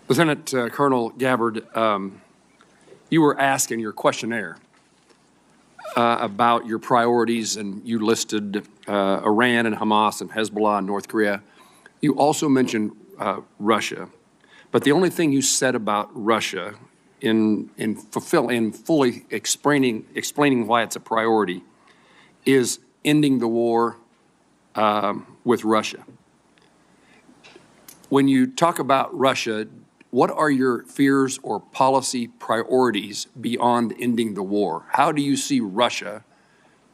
Lieutenant Colonel Gabbard, you were asked in your questionnaire about your priorities, and you listed Iran and Hamas and Hezbollah and North Korea. You also mentioned Russia, but the only thing you said about Russia in fully explaining why it's a priority is ending the war with Russia. When you talk about Russia, what are your fears or policy priorities beyond ending the war? How do you see Russia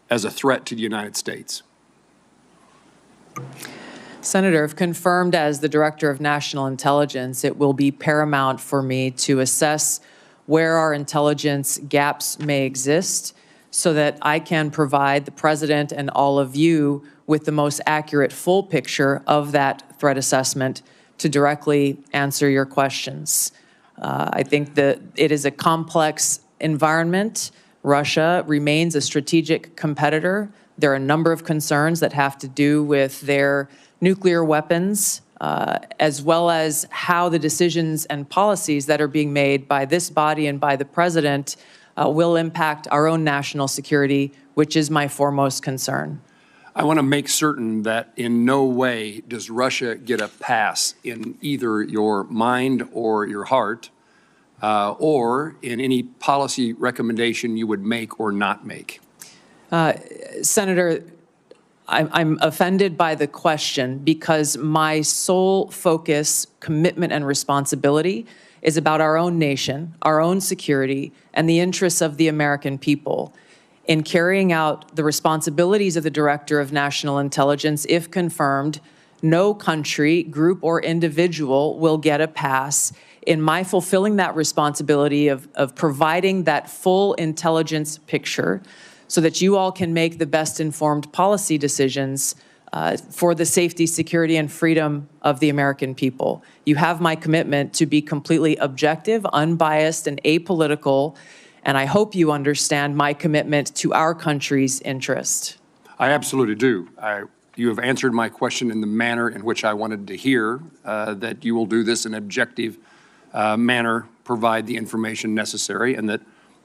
as a threat to the United States? Senator, if confirmed as the Director of National Intelligence, it will be paramount for me to assess where our intelligence gaps may exist so that I can provide the President and all of you with the most accurate full picture of that threat assessment to directly answer your questions. I think that it is a complex environment. Russia remains a strategic competitor. There are a number of concerns that have to do with their nuclear weapons, as well as how the decisions and policies that are being made by this body and by the President will impact our own national security, which is my foremost concern. I want to make certain that in no way does Russia get a pass in either your mind or your heart, or in any policy recommendation you would make or not make. Senator, I'm offended by the question because my sole focus, commitment, and responsibility is about our own nation, our own security, and the interests of the American people. In carrying out the responsibilities of the Director of National Intelligence, if confirmed, no country, group, or individual will get a pass in my fulfilling that responsibility of providing that full intelligence picture so that you all can make the best informed policy decisions for the safety, security, and freedom of the American people. You have my commitment to be completely objective, unbiased, and apolitical, and I hope you understand my commitment to our country's interest. I absolutely do. You have answered my question in the manner in which I wanted to hear, that you will do this in an objective manner, provide the information necessary, and that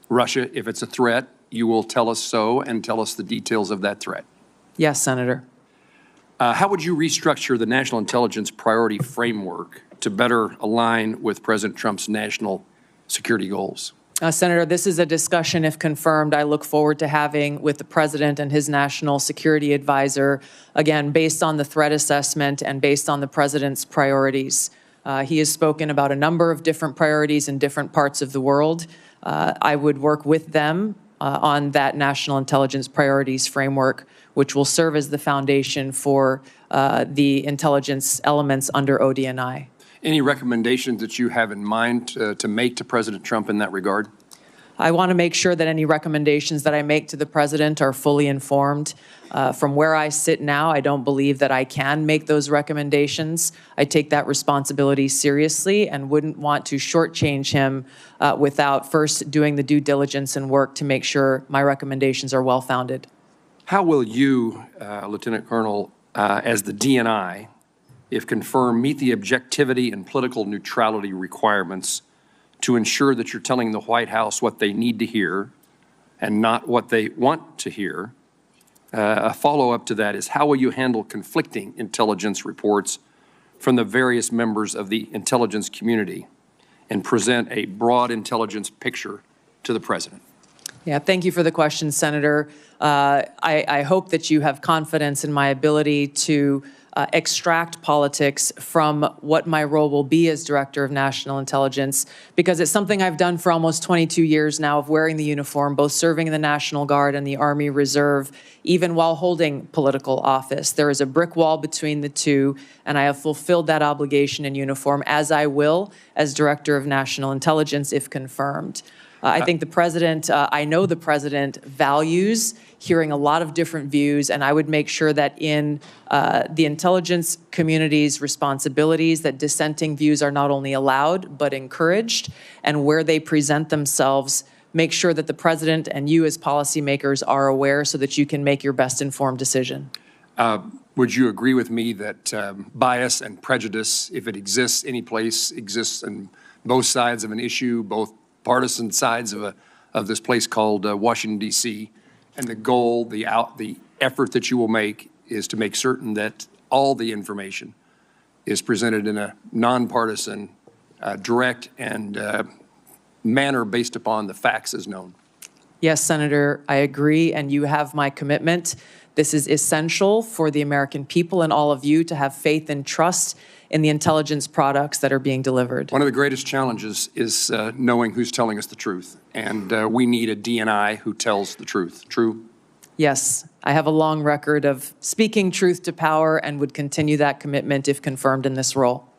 Russia, if it's a threat, you will tell us so and tell us the details of that threat. Yes, Senator. How would you restructure the national intelligence priority framework to better align with President Trump's national security goals? Senator, this is a discussion, if confirmed, I look forward to having with the President and his national security advisor, again, based on the threat assessment and based on the President's priorities. He has spoken about a number of different priorities in different parts of the world. I would work with them on that national intelligence priorities framework, which will serve as the foundation for the intelligence elements under ODNI. Any recommendations that you have in mind to make to President Trump in that regard? I want to make sure that any recommendations that I make to the President are fully informed. From where I sit now, I don't believe that I can make those recommendations. I take that responsibility seriously and wouldn't want to shortchange him without first doing the due diligence and work to make sure my recommendations are well-founded. How will you, Lieutenant Colonel, as the DNI, if confirmed, meet the objectivity and political neutrality requirements to ensure that you're telling the White House what they need to hear and not what they want to hear? A follow-up to that is, how will you handle conflicting intelligence reports from the various members of the intelligence community and present a broad intelligence picture to the President? Yeah, thank you for the question, Senator. I hope that you have confidence in my ability to extract politics from what my role will be as Director of National Intelligence, because it's something I've done for almost 22 years now of wearing the uniform, both serving in the National Guard and the Army Reserve, even while holding political office. There is a brick wall between the two, and I have fulfilled that obligation in uniform, as I will as Director of National Intelligence if confirmed. I think the President, I know the President values hearing a lot of different views, and I would make sure that in the intelligence community's responsibilities that dissenting views are not only allowed but encouraged, and where they present themselves, make sure that the President and you as policymakers are aware so that you can make your best informed decision. Would you agree with me that bias and prejudice, if it exists any place, exists on both sides of an issue, both partisan sides of this place called Washington, D.C., and the goal, the effort that you will make is to make certain that all the information is presented in a nonpartisan, direct, and manner based upon the facts as known? Yes, Senator, I agree, and you have my commitment. This is essential for the American people and all of you to have faith and trust in the intelligence products that are being delivered. One of the greatest challenges is knowing who's telling us the truth, and we need a DNI who tells the truth. True? Yes, I have a long record of speaking truth to power and would continue that commitment if confirmed in this role.